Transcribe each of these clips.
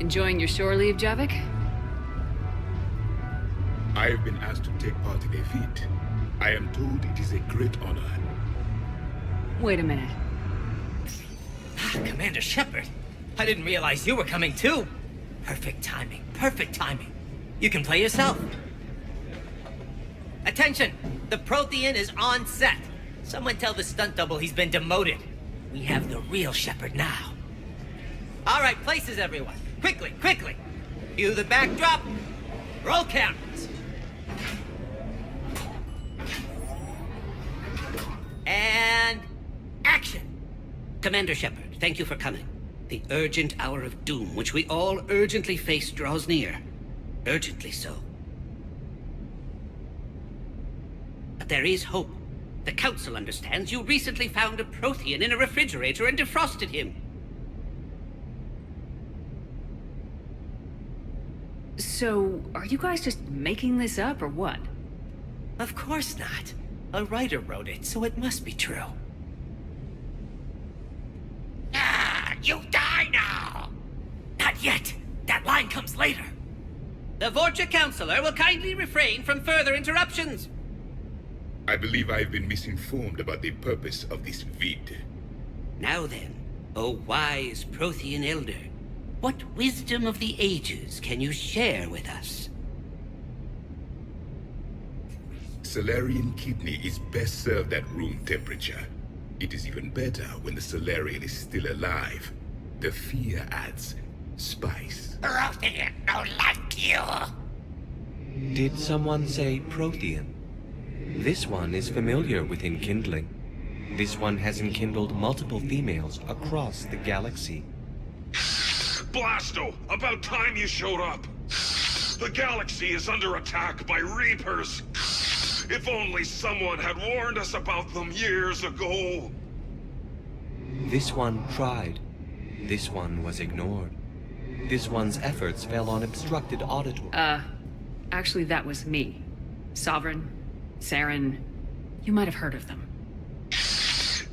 Enjoying your shore leave, Javik? I have been asked to take part in a feat. I am told it is a great honor. Wait a minute. Commander Shepard, I didn't realize you were coming too. Perfect timing, perfect timing. You can play yourself. Attention! The Prothean is on set. Someone tell the stunt double he's been demoted. We have the real Shepard now. All right, places everyone. Quickly, quickly. Cue the backdrop. Roll cameras. And action. Commander Shepard, thank you for coming. The urgent hour of doom, which we all urgently face, draws near. Urgently so. But there is hope. The Council understands you recently found a Prothean in a refrigerator and defrosted him. So, are you guys just making this up, or what? Of course not. A writer wrote it, so it must be true. You die now! Not yet. That line comes later. The Vorcha Councilor will kindly refrain from further interruptions. I believe I have been misinformed about the purpose of this vid. Now then, O wise Prothean Elder, what wisdom of the ages can you share with us? Salarian kidney is best served at room temperature. It is even better when the Salarian is still alive. The fear adds spice. Prothean don't like you! Did someone say Prothean? This one is familiar with enkindling. This one has enkindled multiple females across the galaxy. Blasto, about time you showed up. The galaxy is under attack by Reapers. If only someone had warned us about them years ago. This one tried. This one was ignored. This one's efforts fell on obstructed auditory. Actually that was me. Sovereign, Saren, you might have heard of them.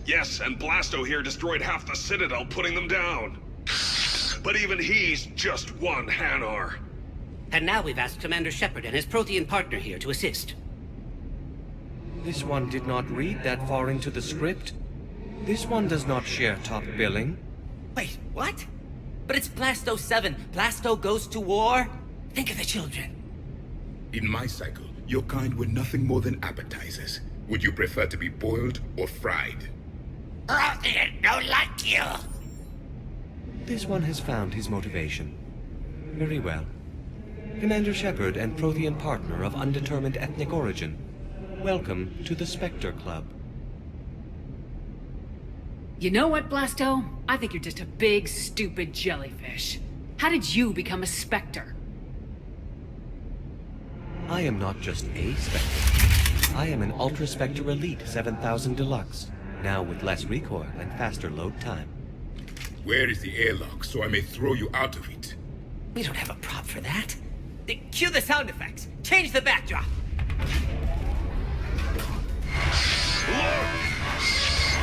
Yes, and Blasto here destroyed half the Citadel, putting them down. But even he's just one Hanar. And now we've asked Commander Shepard and his Prothean partner here to assist. This one did not read that far into the script. This one does not share top billing. Wait, what? But it's Blasto 7. Blasto goes to war? Think of the children. In my cycle, your kind were nothing more than appetizers. Would you prefer to be boiled or fried? Prothean don't like you! This one has found his motivation. Very well. Commander Shepard and Prothean partner of undetermined ethnic origin, welcome to the Spectre Club. You know what, Blasto? I think you're just a big, stupid jellyfish. How did you become a Spectre? I am not just a Spectre. I am an Ultra Spectre Elite 7000 Deluxe, now with less recoil and faster load time. Where is the airlock so I may throw you out of it? We don't have a prop for that. Cue the sound effects. Change the backdrop. Look!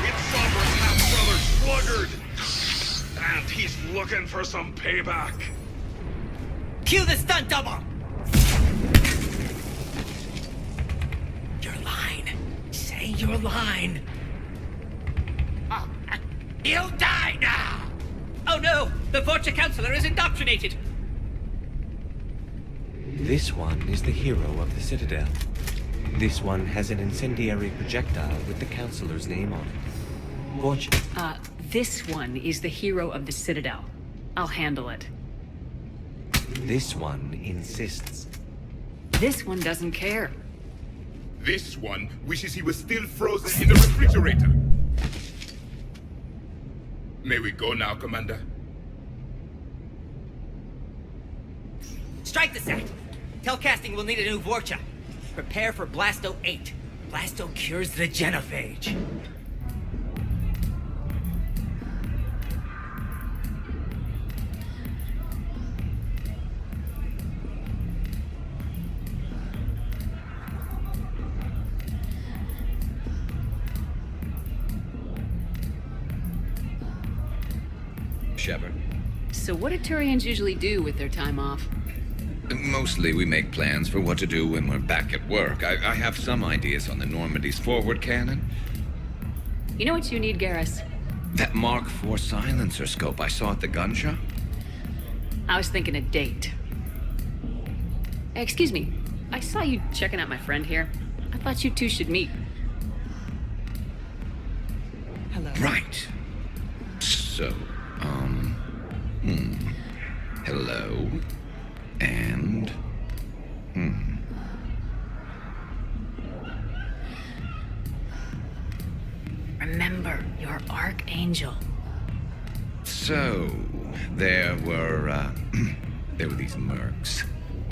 It's Sovereign's half-brother Sluggard! And he's looking for some payback. Cue the stunt double. Your line. Say your line. You die now! Oh no! The Vorcha Councilor is indoctrinated! This one is the hero of the Citadel. This one has an incendiary projectile with the Councilor's name on it. Vorcha. This one is the hero of the Citadel. I'll handle it. This one insists. This one doesn't care. This one wishes he was still frozen in the refrigerator. May we go now, Commander? Strike the set. Tell casting we'll need a new Vorcha. Prepare for Blasto 8. Blasto cures the genophage. Shepard. So what do Turians usually do with their time off? Mostly we make plans for what to do when we're back at work. I have some ideas on the Normandy's forward cannon. You know what you need, Garrus? That Mark IV silencer scope I saw at the gun shop? I was thinking a date. Excuse me, I saw you checking out my friend here. I thought you two should meet. Hello. Right. So, hello. And, Remember, you're Archangel. So, there were these mercs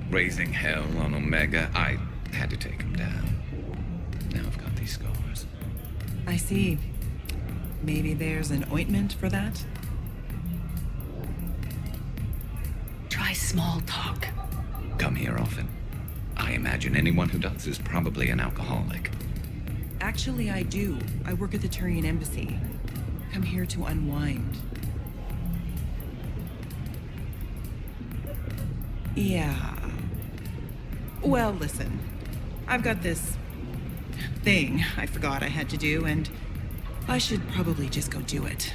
raising hell on Omega. I had to take them down. Now I've got these scars. I see. Maybe there's an ointment for that? Try small talk. Come here often. I imagine anyone who does is probably an alcoholic. Actually, I do. I work at the Turian embassy. Come here to unwind. Yeah. Well, listen. I've got this thing I forgot I had to do, and I should probably just go do it.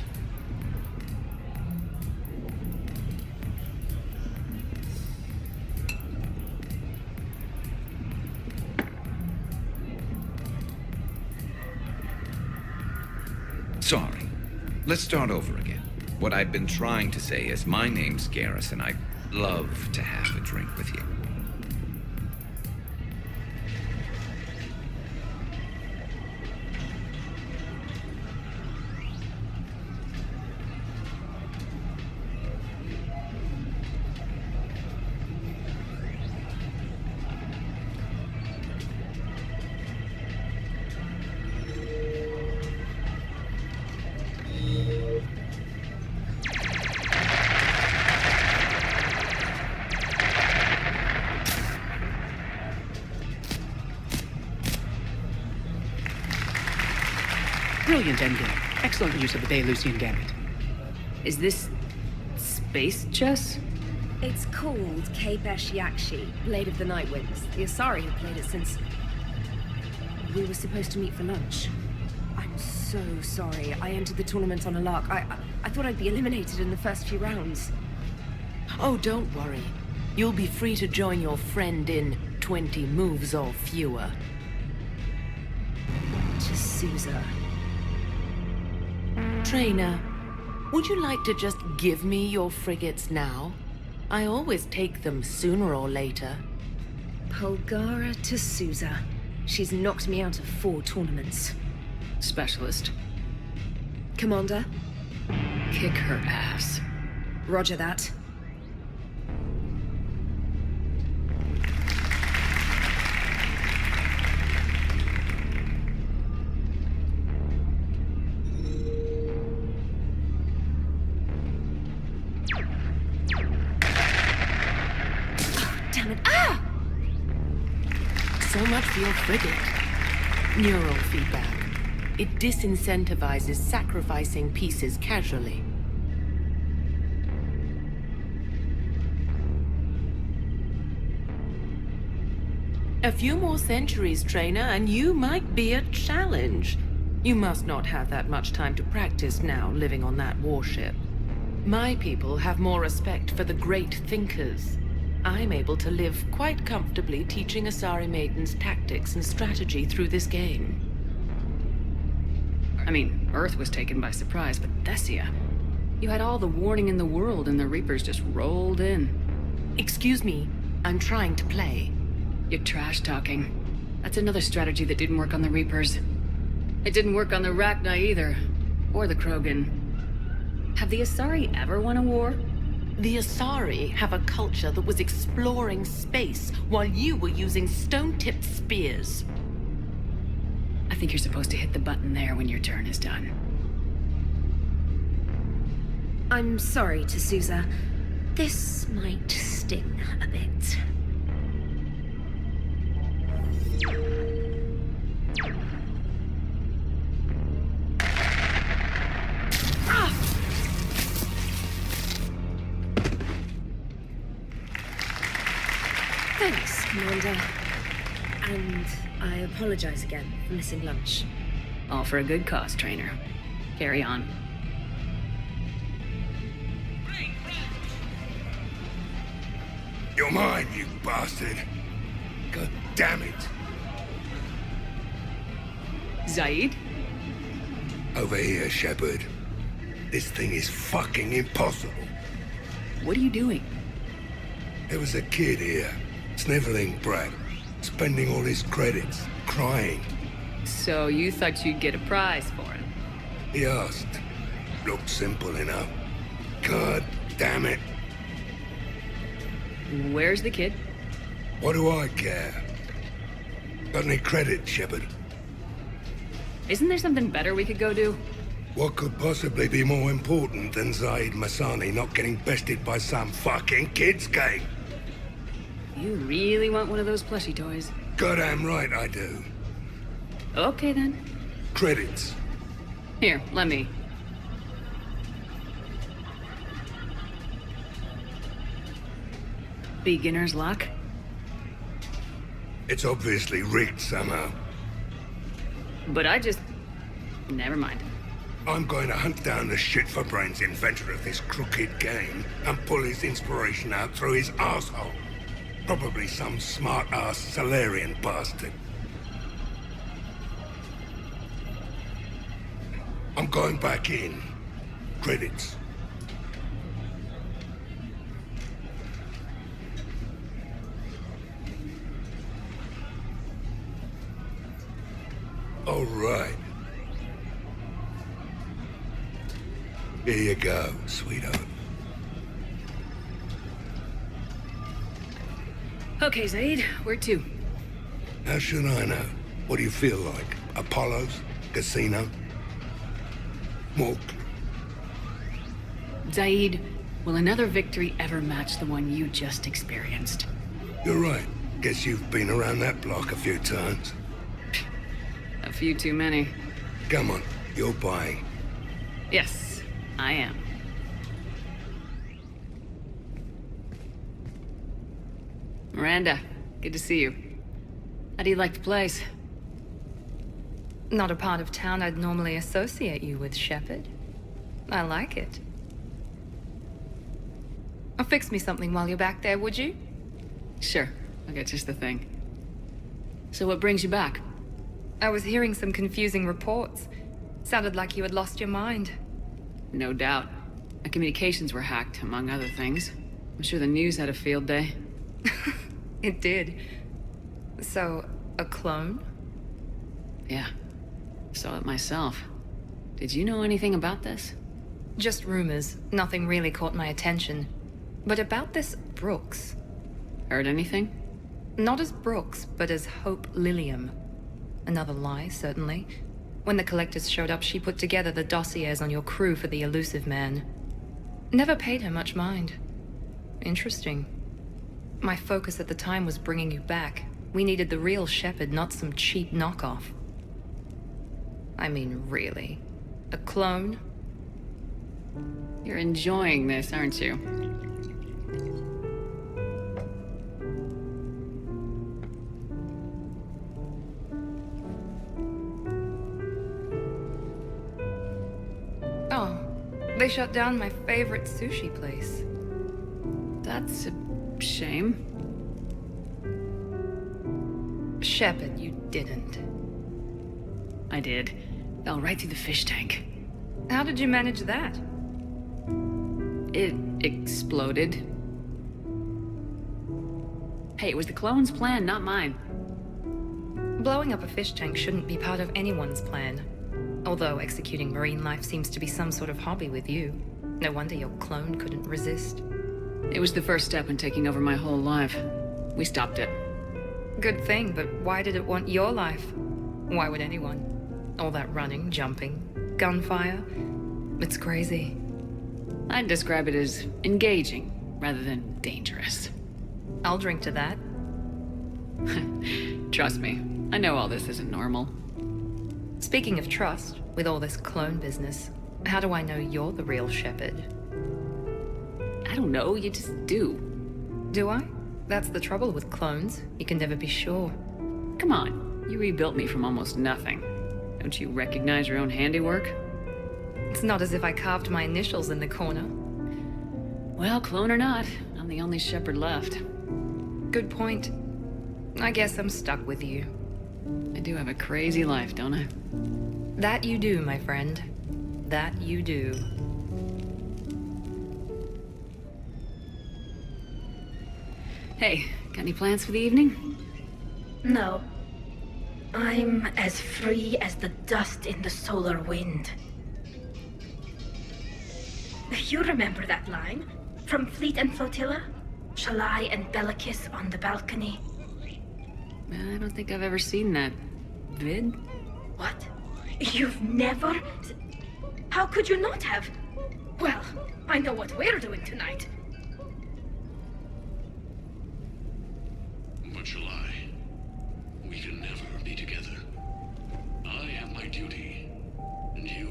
Sorry. Let's start over again. What I've been trying to say is my name's Garrus, and I'd love to have a drink with you. Brilliant endgame. Excellent use of the Delusian Gambit. Is this space chess? It's called Kapesh Yakshi, Blade of the Night Winds. The Asari have played it since... we were supposed to meet for lunch. I'm so sorry. I entered the tournament on a lark. I thought I'd be eliminated in the first few rounds. Oh, don't worry. You'll be free to join your friend in 20 moves or fewer. To Sousa. Trainer, would you like to just give me your frigates now? I always take them sooner or later. Polgara to Sousa. She's knocked me out of 4 tournaments. Specialist. Commander? Kick her ass. Roger that. So much for your frigate. Neural feedback. It disincentivizes sacrificing pieces casually. A few more centuries, Trainer, and you might be a challenge. You must not have that much time to practice now, living on that warship. My people have more respect for the great thinkers. I'm able to live quite comfortably teaching Asari maidens tactics and strategy through this game. I mean, Earth was taken by surprise, but Thessia... you had all the warning in the world and the Reapers just rolled in. Excuse me, I'm trying to play. You're trash-talking. That's another strategy that didn't work on the Reapers. It didn't work on the Rachni either. Or the Krogan. Have the Asari ever won a war? The Asari have a culture that was exploring space while you were using stone-tipped spears. I think you're supposed to hit the button there when your turn is done. I'm sorry, T'Souza. This might sting a bit. Thanks, Commander. And I apologize again for missing lunch. All for a good cause, Trainer. Carry on. You're mine, you bastard. God damn it. Zaid? Over here, Shepard. This thing is fucking impossible. What are you doing? There was a kid here, sniveling brat, spending all his credits, crying. So you thought you'd get a prize for it? He asked. Looked simple enough. God damn it. Where's the kid? What do I care? Got any credit, Shepard? Isn't there something better we could go do? What could possibly be more important than Zaid Masani not getting bested by some fucking kids game? You really want one of those plushie toys? Goddamn right I do. Okay then. Credits. Here, let me. Beginner's luck? It's obviously rigged somehow. But I just... Never mind. I'm going to hunt down the shit-for-brains inventor of this crooked game and pull his inspiration out through his asshole. Probably some smart-ass Salarian bastard. I'm going back in. Credits. All right. Here you go, sweetheart. Okay, Zaid, where to? How should I know? What do you feel like? Apollo's? Casino? More. Zaid, will another victory ever match the one you just experienced? You're right. Guess you've been around that block a few times. A few too many. Come on, you're buying. Yes, I am. Miranda, good to see you. How do you like the place? Not a part of town I'd normally associate you with, Shepard. I like it. Fix me something while you're back there, would you? Sure, I'll get just the thing. So what brings you back? I was hearing some confusing reports. Sounded like you had lost your mind. No doubt. My communications were hacked, among other things. I'm sure the news had a field day. It did. So, a clone? Yeah. Saw it myself. Did you know anything about this? Just rumors. Nothing really caught my attention. But about this Brooks. Heard anything? Not as Brooks, but as Hope Lilium. Another lie, certainly. When the collectors showed up, she put together the dossiers on your crew for the elusive man. Never paid her much mind. Interesting. My focus at the time was bringing you back. We needed the real Shepard, not some cheap knockoff. I mean, really. A clone? You're enjoying this, aren't you? Oh, they shut down my favorite sushi place. That's a shame. Shepard, you didn't. I did. Fell right through the fish tank. How did you manage that? It exploded. Hey, it was the clone's plan, not mine. Blowing up a fish tank shouldn't be part of anyone's plan. Although executing marine life seems to be some sort of hobby with you. No wonder your clone couldn't resist. It was the first step in taking over my whole life. We stopped it. Good thing, but why did it want your life? Why would anyone? All that running, jumping, gunfire. It's crazy. I'd describe it as engaging, rather than dangerous. I'll drink to that. Trust me, I know all this isn't normal. Speaking of trust, with all this clone business, how do I know you're the real Shepard? I don't know, you just do. Do I? That's the trouble with clones. You can never be sure. Come on, you rebuilt me from almost nothing. Don't you recognize your own handiwork? It's not as if I carved my initials in the corner. Well, clone or not, I'm the only Shepard left. Good point. I guess I'm stuck with you. I do have a crazy life, don't I? That you do, my friend. That you do. Hey, got any plans for the evening? No. I'm as free as the dust in the solar wind. You remember that line? From Fleet and Flotilla? Shalai and Bellicus on the balcony? I don't think I've ever seen that vid. What? You've never? How could you not have? Well, I know what we're doing tonight. But Shalai, we can never be together. I have my duty, and you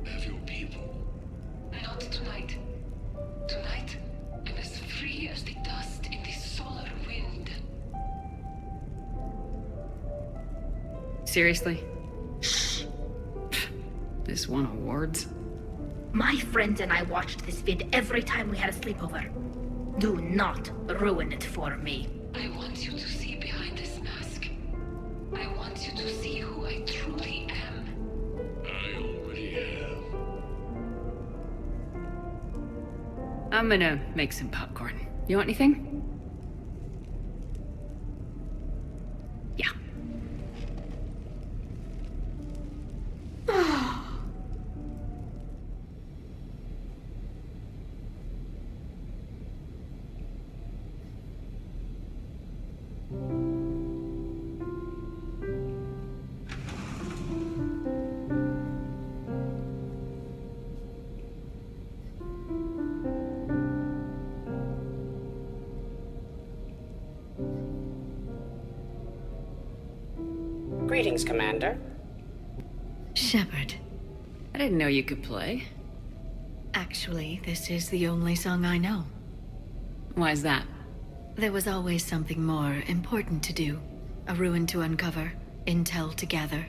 have your people. Not tonight. Tonight, I'm as free as the dust in the solar wind. Seriously? Shh. This won awards? My friends and I watched this vid every time we had a sleepover. Do not ruin it for me. I want you to see behind this mask. I want you to see who I truly am. I already have. I'm gonna make some popcorn. You want anything? Yeah. Greetings, Commander. Shepard. I didn't know you could play. Actually, this is the only song I know. Why's that? There was always something more important to do. A ruin to uncover, intel to gather,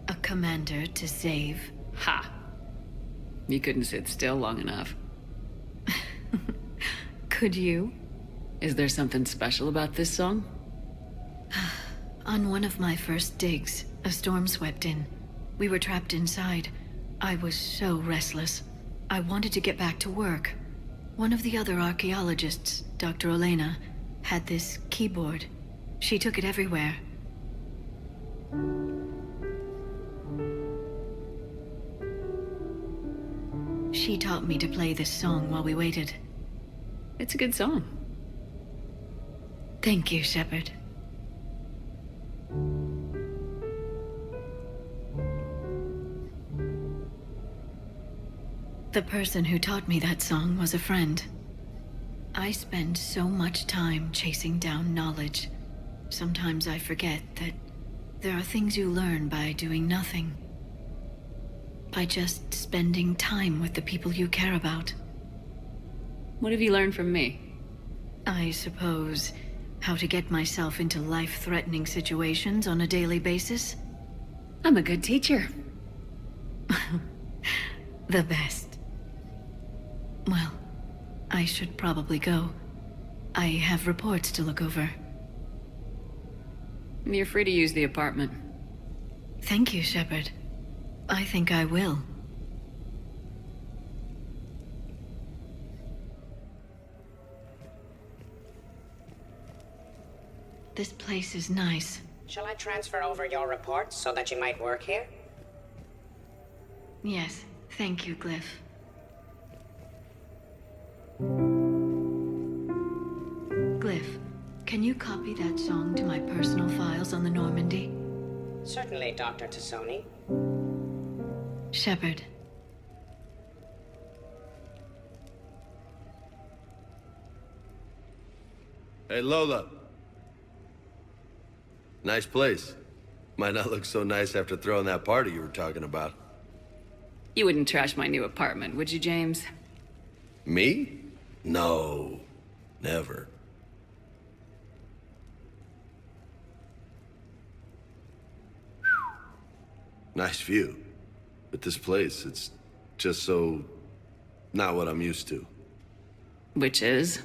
a commander to save. Ha! You couldn't sit still long enough. Could you? Is there something special about this song? On one of my first digs, a storm swept in. We were trapped inside. I was so restless. I wanted to get back to work. One of the other archaeologists, Dr. Olena, had this keyboard. She took it everywhere. She taught me to play this song while we waited. It's a good song. Thank you, Shepard. The person who taught me that song was a friend. I spend so much time chasing down knowledge. Sometimes I forget that there are things you learn by doing nothing. By just spending time with the people you care about. What have you learned from me? I suppose how to get myself into life-threatening situations on a daily basis. I'm a good teacher. The best. Well, I should probably go. I have reports to look over. You're free to use the apartment. Thank you, Shepard. I think I will. This place is nice. Shall I transfer over your reports so that you might work here? Yes, thank you, Glyph. Glyph, can you copy that song to my personal files on the Normandy? Certainly, Dr. Tassoni. Shepard. Hey, Lola. Nice place. Might not look so nice after throwing that party you were talking about. You wouldn't trash my new apartment, would you, James? Me? No. Never. Nice view. But this place, it's just so... not what I'm used to. Which is?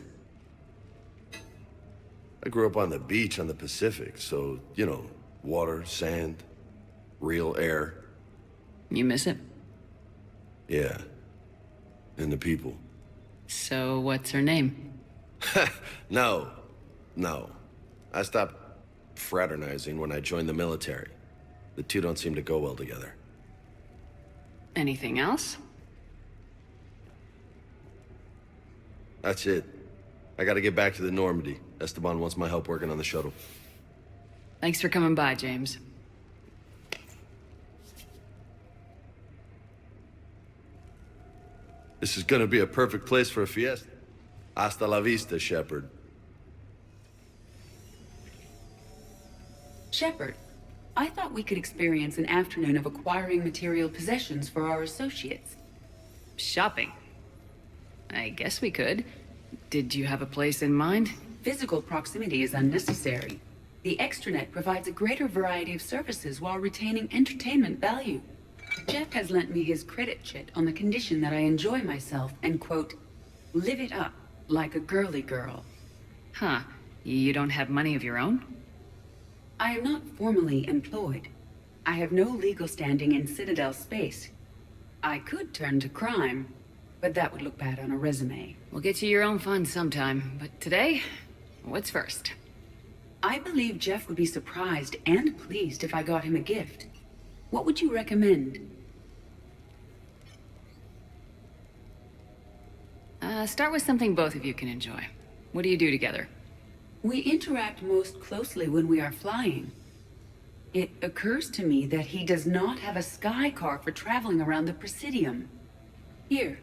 I grew up on the beach on the Pacific, so, you know, water, sand, real air. You miss it? Yeah. And the people. So what's her name? No. I stopped fraternizing when I joined the military. The two don't seem to go well together. Anything else? That's it. I gotta get back to the Normandy. Esteban wants my help working on the shuttle. Thanks for coming by, James. This is gonna be a perfect place for a fiesta. Hasta la vista, Shepard. Shepard, I thought we could experience an afternoon of acquiring material possessions for our associates. Shopping? I guess we could. Did you have a place in mind? Physical proximity is unnecessary. The extranet provides a greater variety of services while retaining entertainment value. Jeff has lent me his credit chit on the condition that I enjoy myself and, quote, live it up like a girly girl. Huh. You don't have money of your own? I am not formally employed. I have no legal standing in Citadel space. I could turn to crime, but that would look bad on a resume. We'll get you your own fun sometime, but today, what's first? I believe Jeff would be surprised and pleased if I got him a gift. What would you recommend? Start with something both of you can enjoy. What do you do together? We interact most closely when we are flying. It occurs to me that he does not have a sky car for traveling around the Presidium. Here,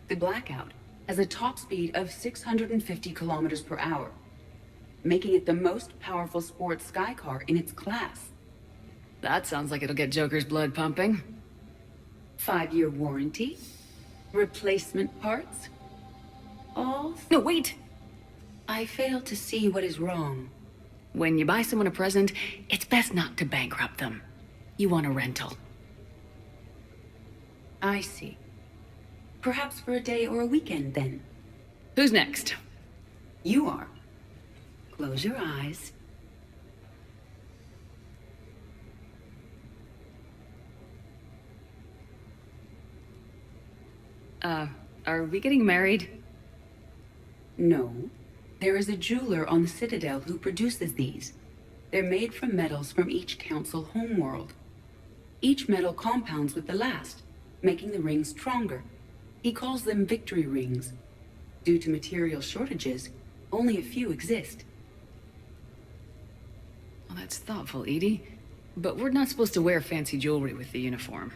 the Blackout has a top speed of 650 kilometers per hour, making it the most powerful sports sky car in its class. That sounds like it'll get Joker's blood pumping. 5-year warranty, replacement parts, all... No, wait! I fail to see what is wrong. When you buy someone a present, it's best not to bankrupt them. You want a rental. I see. Perhaps for a day or a weekend, then. Who's next? You are. Close your eyes. Are we getting married? No. There is a jeweler on the Citadel who produces these. They're made from metals from each council homeworld. Each metal compounds with the last, making the rings stronger. He calls them victory rings. Due to material shortages, only a few exist. Well, that's thoughtful, Edie. But we're not supposed to wear fancy jewelry with the uniform.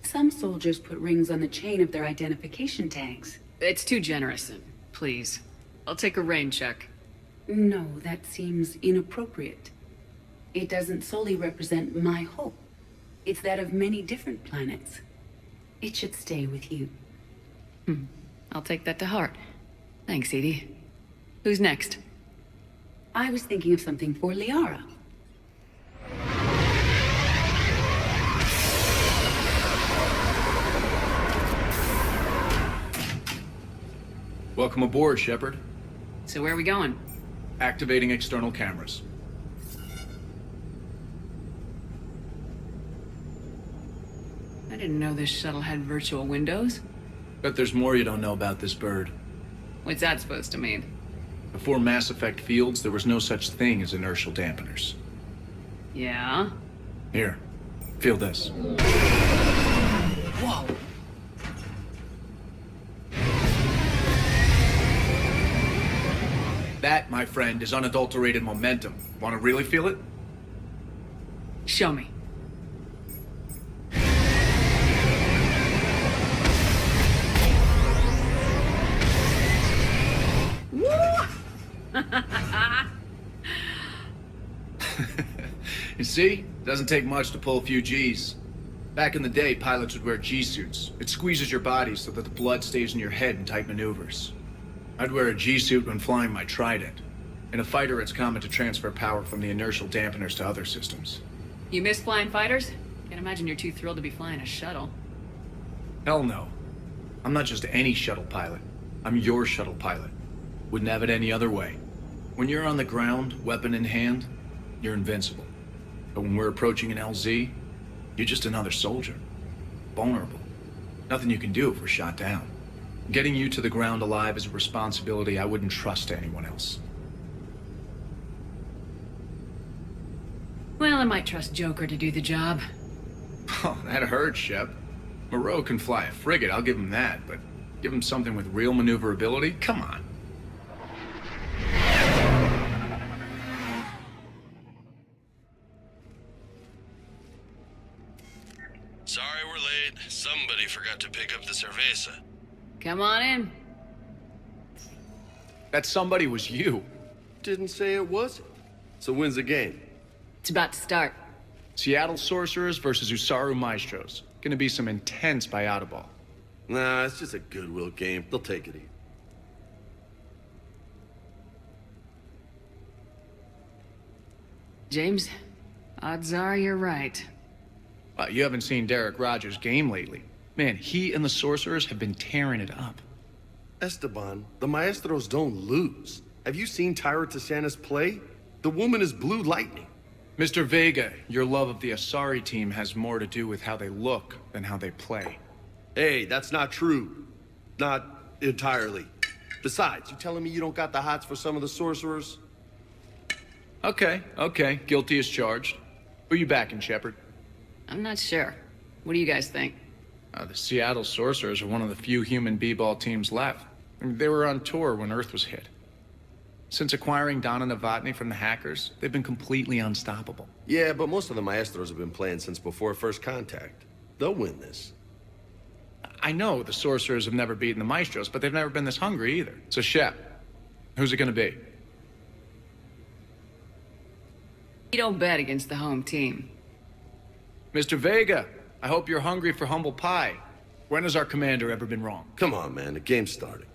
Some soldiers put rings on the chain of their identification tags. It's too generous, please. I'll take a rain check. No, that seems inappropriate. It doesn't solely represent my hope. It's that of many different planets. It should stay with you. I'll take that to heart. Thanks, Edie. Who's next? I was thinking of something for Liara. Welcome aboard, Shepard. So where are we going? Activating external cameras. I didn't know this shuttle had virtual windows. Bet there's more you don't know about this bird. What's that supposed to mean? Before Mass Effect fields, there was no such thing as inertial dampeners. Yeah? Here, feel this. Whoa! That, my friend, is unadulterated momentum. Want to really feel it? Show me. You see? Doesn't take much to pull a few G's. Back in the day, pilots would wear G-suits. It squeezes your body so that the blood stays in your head in tight maneuvers. I'd wear a G-suit when flying my Trident. In a fighter, it's common to transfer power from the inertial dampeners to other systems. You miss flying fighters? Can't imagine you're too thrilled to be flying a shuttle. Hell no. I'm not just any shuttle pilot. I'm your shuttle pilot. Wouldn't have it any other way. When you're on the ground, weapon in hand, you're invincible. But when we're approaching an LZ, you're just another soldier. Vulnerable. Nothing you can do if we're shot down. Getting you to the ground alive is a responsibility I wouldn't trust to anyone else. Well, I might trust Joker to do the job. Oh, that hurts, Shep. Moreau can fly a frigate, I'll give him that, but give him something with real maneuverability? Come on. Sorry we're late. Somebody forgot to pick up the cerveza. Come on in. That somebody was you. Didn't say it wasn't. So when's the game? It's about to start. Seattle Sorcerers versus Usaru Maestros. Gonna be some intense biata ball. Nah, it's just a goodwill game. They'll take it easy. James, odds are you're right. You haven't seen Derek Rogers' game lately. Man, he and the Sorcerers have been tearing it up. Esteban, the Maestros don't lose. Have you seen Tyra Tassanis play? The woman is blue lightning. Mr. Vega, your love of the Asari team has more to do with how they look than how they play. Hey, that's not true. Not entirely. Besides, you telling me you don't got the hots for some of the Sorcerers? Okay. Guilty as charged. Who you backing, Shepard? I'm not sure. What do you guys think? The Seattle Sorcerers are one of the few human b-ball teams left. I mean, they were on tour when Earth was hit. Since acquiring Donna Novotny from the hackers, they've been completely unstoppable. Yeah, but most of the Maestros have been playing since before first contact. They'll win this. I know the Sorcerers have never beaten the Maestros, but they've never been this hungry either. So Shep, who's it gonna be? You don't bet against the home team. Mr. Vega, I hope you're hungry for humble pie. When has our commander ever been wrong? Come on, man, the game's starting.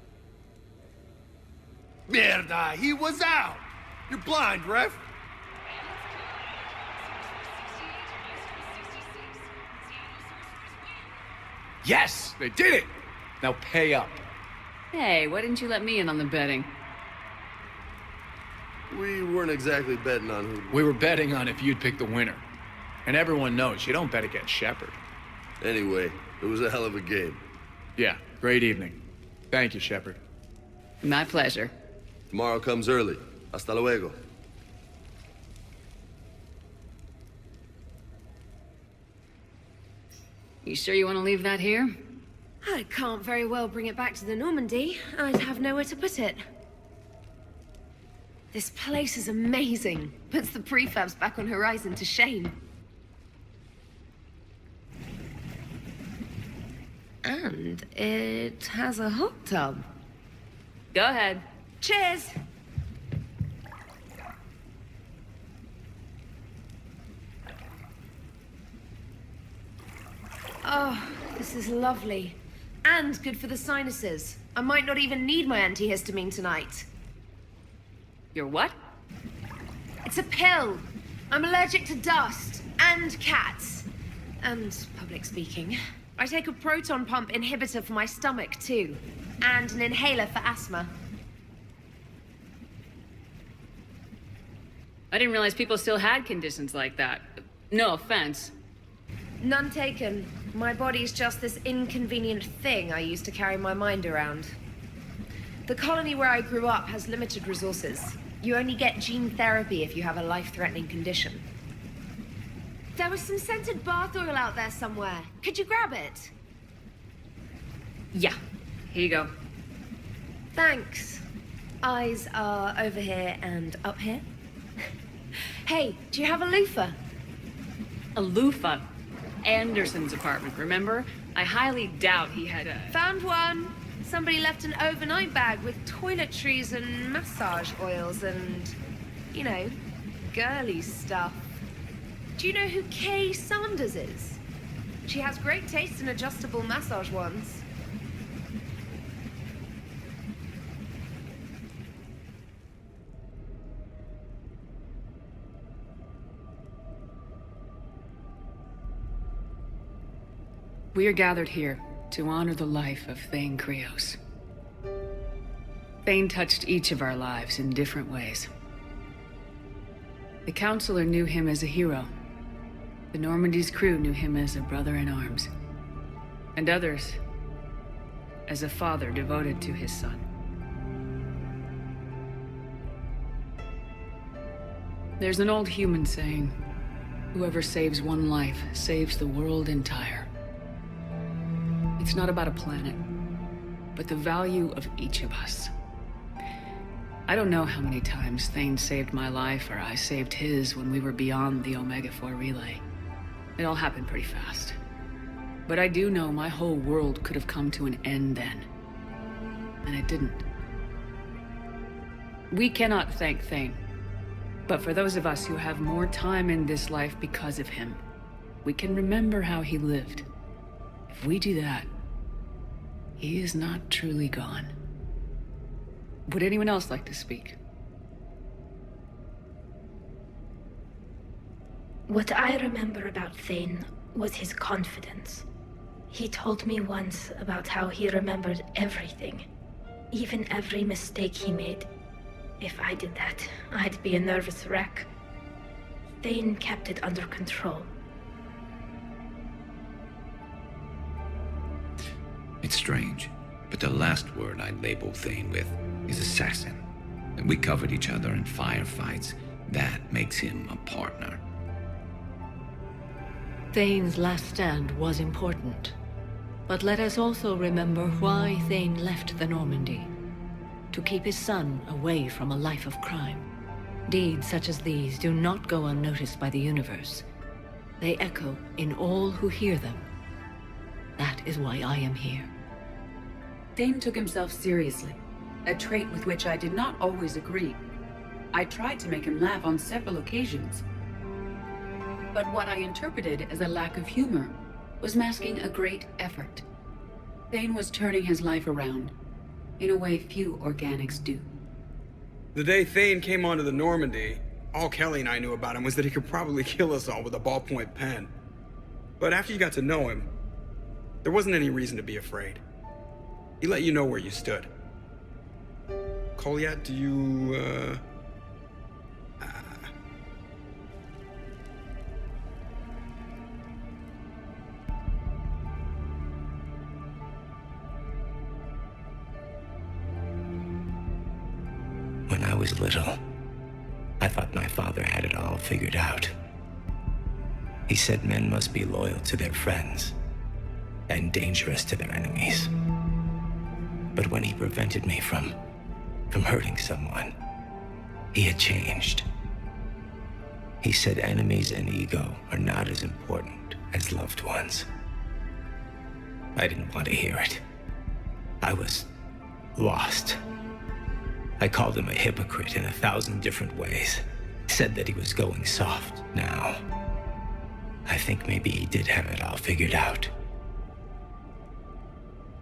Mierda, he was out! You're blind, ref! Yes, they did it! Now pay up. Hey, why didn't you let me in on the betting? We weren't exactly betting on who... We were betting on if you'd pick the winner. And everyone knows you don't bet against Shepard. Anyway, it was a hell of a game. Yeah, great evening. Thank you, Shepard. My pleasure. Tomorrow comes early. Hasta luego. You sure you want to leave that here? I can't very well bring it back to the Normandy. I'd have nowhere to put it. This place is amazing. Puts the prefabs back on Horizon to shame. And it has a hot tub. Go ahead. Cheers! Oh, this is lovely. And good for the sinuses. I might not even need my antihistamine tonight. Your what? It's a pill. I'm allergic to dust and cats. And public speaking. I take a proton pump inhibitor for my stomach, too. And an inhaler for asthma. I didn't realize people still had conditions like that. No offense. None taken. My body's just this inconvenient thing I use to carry my mind around. The colony where I grew up has limited resources. You only get gene therapy if you have a life-threatening condition. There was some scented bath oil out there somewhere. Could you grab it? Yeah. Here you go. Thanks. Eyes are over here and up here. Hey, do you have a loofah? A loofah? Anderson's apartment, remember? I highly doubt he had a... Found one. Somebody left an overnight bag with toiletries and massage oils and, you know, girly stuff. Do you know who Kay Sanders is? She has great taste in adjustable massage wands. We are gathered here to honor the life of Thane Krios. Thane touched each of our lives in different ways. The Counselor knew him as a hero. The Normandy's crew knew him as a brother in arms. And others as a father devoted to his son. There's an old human saying, whoever saves one life saves the world entire. It's not about a planet, but the value of each of us. I don't know how many times Thane saved my life or I saved his when we were beyond the Omega-4 relay. It all happened pretty fast. But I do know my whole world could have come to an end then. And it didn't. We cannot thank Thane. But for those of us who have more time in this life because of him, we can remember how he lived. If we do that, he is not truly gone. Would anyone else like to speak? What I remember about Thane was his confidence. He told me once about how he remembered everything, even every mistake he made. If I did that, I'd be a nervous wreck. Thane kept it under control. It's strange, but the last word I'd label Thane with is assassin. And we covered each other in firefights. That makes him a partner. Thane's last stand was important. But let us also remember why Thane left the Normandy. To keep his son away from a life of crime. Deeds such as these do not go unnoticed by the universe. They echo in all who hear them. That is why I am here. Thane took himself seriously, a trait with which I did not always agree. I tried to make him laugh on several occasions. But what I interpreted as a lack of humor was masking a great effort. Thane was turning his life around, in a way few organics do. The day Thane came onto the Normandy, all Kelly and I knew about him was that he could probably kill us all with a ballpoint pen. But after you got to know him, there wasn't any reason to be afraid. He let you know where you stood. Kolyat, do you, When I was little, I thought my father had it all figured out. He said men must be loyal to their friends and dangerous to their enemies. But when he prevented me from hurting someone, he had changed. He said enemies and ego are not as important as loved ones. I didn't want to hear it. I was lost. I called him a hypocrite in 1,000 different ways. Said that he was going soft now. I think maybe he did have it all figured out.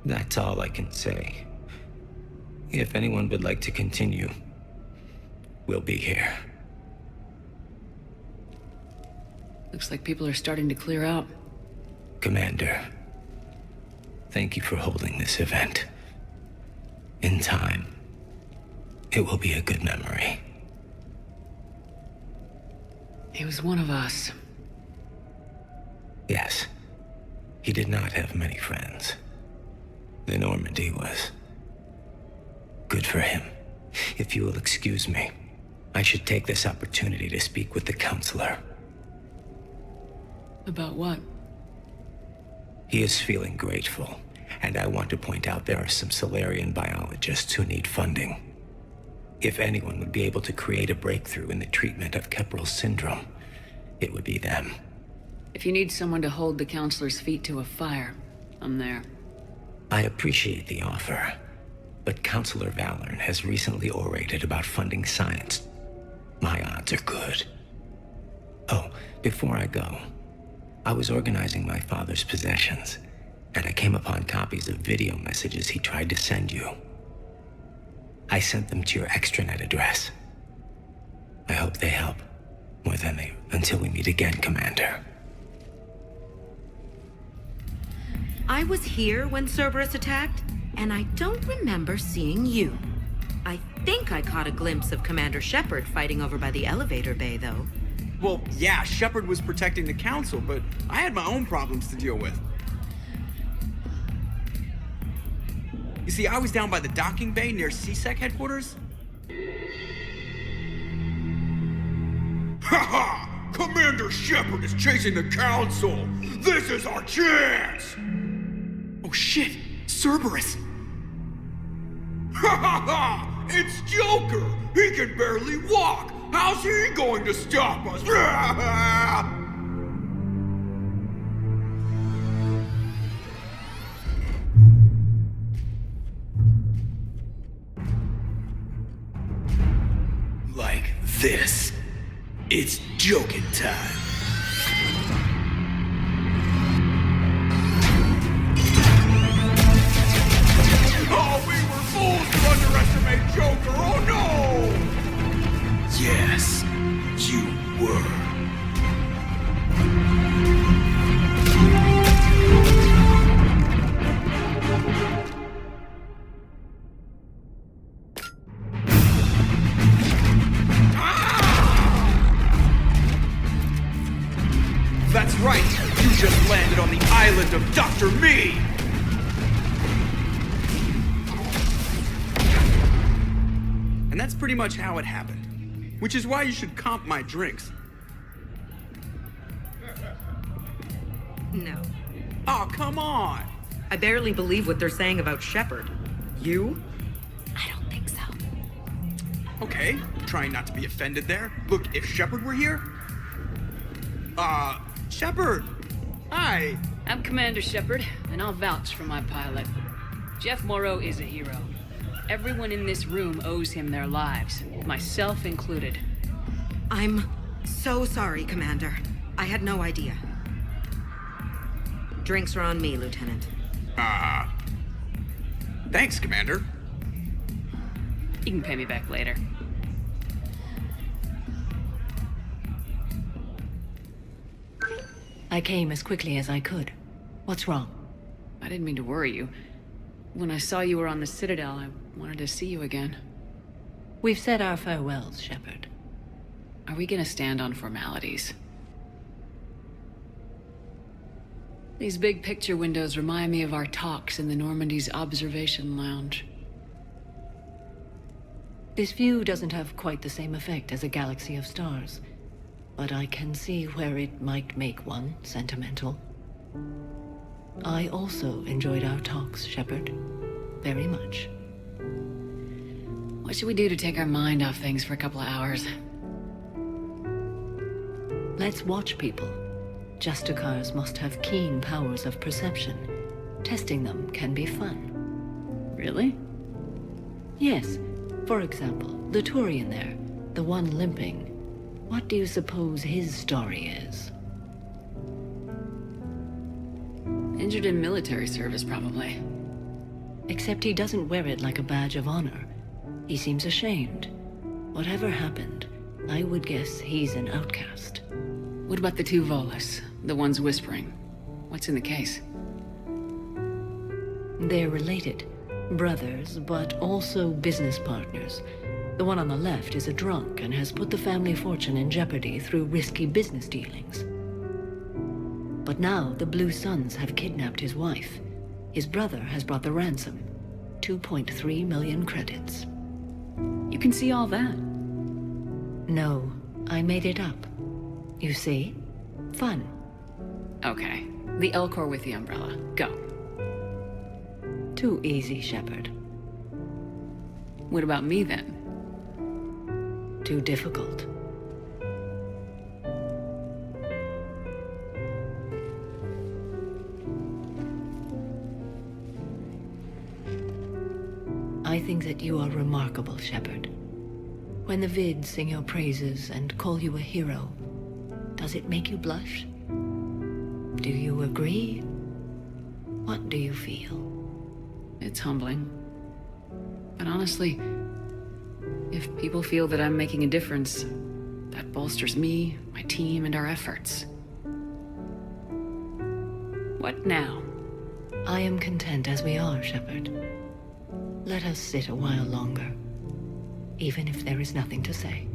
That's all I can say. If anyone would like to continue, we'll be here. Looks like people are starting to clear out. Commander, thank you for holding this event. In time, it will be a good memory. He was one of us. Yes. He did not have many friends. The Normandy was good for him. If you will excuse me, I should take this opportunity to speak with the Counselor. About what? He is feeling grateful, and I want to point out there are some Solarian biologists who need funding. If anyone would be able to create a breakthrough in the treatment of Keppel's syndrome, it would be them. If you need someone to hold the Counselor's feet to a fire, I'm there. I appreciate the offer, but Counselor Valorn has recently orated about funding science. My odds are good. Oh, before I go, I was organizing my father's possessions, and I came upon copies of video messages he tried to send you. I sent them to your extranet address. I hope they help, more than they, until we meet again, Commander. I was here when Cerberus attacked, and I don't remember seeing you. I think I caught a glimpse of Commander Shepard fighting over by the elevator bay, though. Well, yeah, Shepard was protecting the Council, but I had my own problems to deal with. You see, I was down by the docking bay near CSEC headquarters. Ha! Commander Shepard is chasing the Council! This is our chance! Oh shit! Cerberus! Ha ha ha! It's Joker! He can barely walk! How's he going to stop us? Like this. It's joking time. Oh, we were fools to underestimate Joker! Oh no! Yes, you were. That's right! You just landed on the island of Dr. Me! And that's pretty much how it happened. Which is why you should comp my drinks. No. Oh, come on! I barely believe what they're saying about Shepard. You? I don't think so. Okay, trying not to be offended there. Look, if Shepard were here... Shepard! Hi! I'm Commander Shepard, and I'll vouch for my pilot. Jeff Moreau is a hero. Everyone in this room owes him their lives, myself included. I'm so sorry, Commander. I had no idea. Drinks are on me, Lieutenant. Thanks, Commander. You can pay me back later. I came as quickly as I could. What's wrong? I didn't mean to worry you. When I saw you were on the Citadel, I wanted to see you again. We've said our farewells, Shepard. Are we gonna stand on formalities? These big picture windows remind me of our talks in the Normandy's observation lounge. This view doesn't have quite the same effect as a galaxy of stars, but I can see where it might make one sentimental. I also enjoyed our talks, Shepard. Very much. What should we do to take our mind off things for a couple of hours? Let's watch people. Justicars must have keen powers of perception. Testing them can be fun. Really? Yes. For example, the Turian there, the one limping. What do you suppose his story is? Injured in military service, probably. Except he doesn't wear it like a badge of honor. He seems ashamed. Whatever happened, I would guess he's an outcast. What about the two Volus? The ones whispering? What's in the case? They're related. Brothers, but also business partners. The one on the left is a drunk and has put the family fortune in jeopardy through risky business dealings. But now the Blue Suns have kidnapped his wife. His brother has brought the ransom. 2.3 million credits. You can see all that? No, I made it up. You see? Fun. Okay. The Elcor with the umbrella. Go. Too easy, Shepard. What about me, then? Too difficult. I think that you are remarkable, Shepard. When the Vids sing your praises and call you a hero, does it make you blush? Do you agree? What do you feel? It's humbling. But honestly, if people feel that I'm making a difference, that bolsters me, my team, and our efforts. What now? I am content as we are, Shepard. Let us sit a while longer, even if there is nothing to say.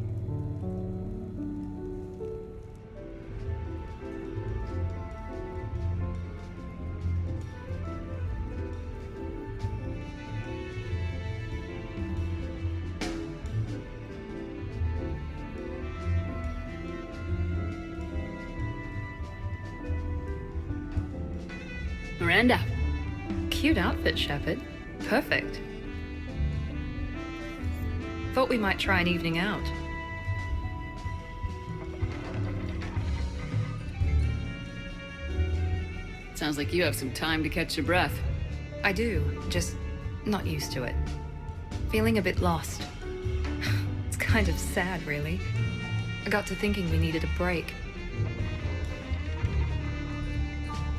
Miranda. Cute outfit, Shepard. Perfect. Thought we might try an evening out. Sounds like you have some time to catch your breath. I do, just not used to it. Feeling a bit lost. It's kind of sad, really. I got to thinking we needed a break.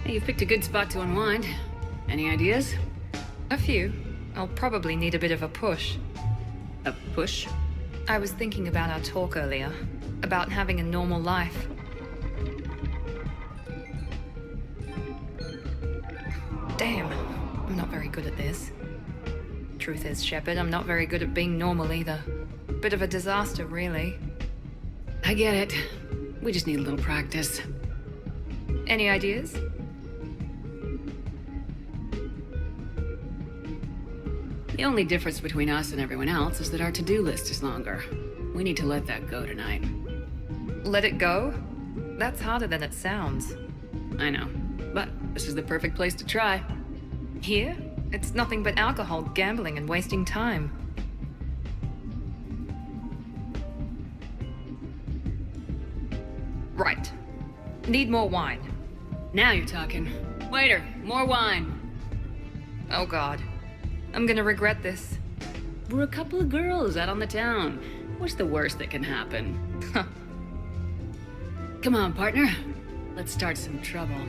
Hey, you've picked a good spot to unwind. Any ideas? A few. I'll probably need a bit of a push. A push? I was thinking about our talk earlier. About having a normal life. Damn, I'm not very good at this. Truth is, Shepard, I'm not very good at being normal either. Bit of a disaster, really. I get it. We just need a little practice. Any ideas? The only difference between us and everyone else is that our to-do list is longer. We need to let that go tonight. Let it go? That's harder than it sounds. I know, but this is the perfect place to try. Here? It's nothing but alcohol, gambling, and wasting time. Right. Need more wine. Now you're talking. Waiter, more wine. Oh God. I'm gonna regret this. We're a couple of girls out on the town. What's the worst that can happen? Come on, partner. Let's start some trouble.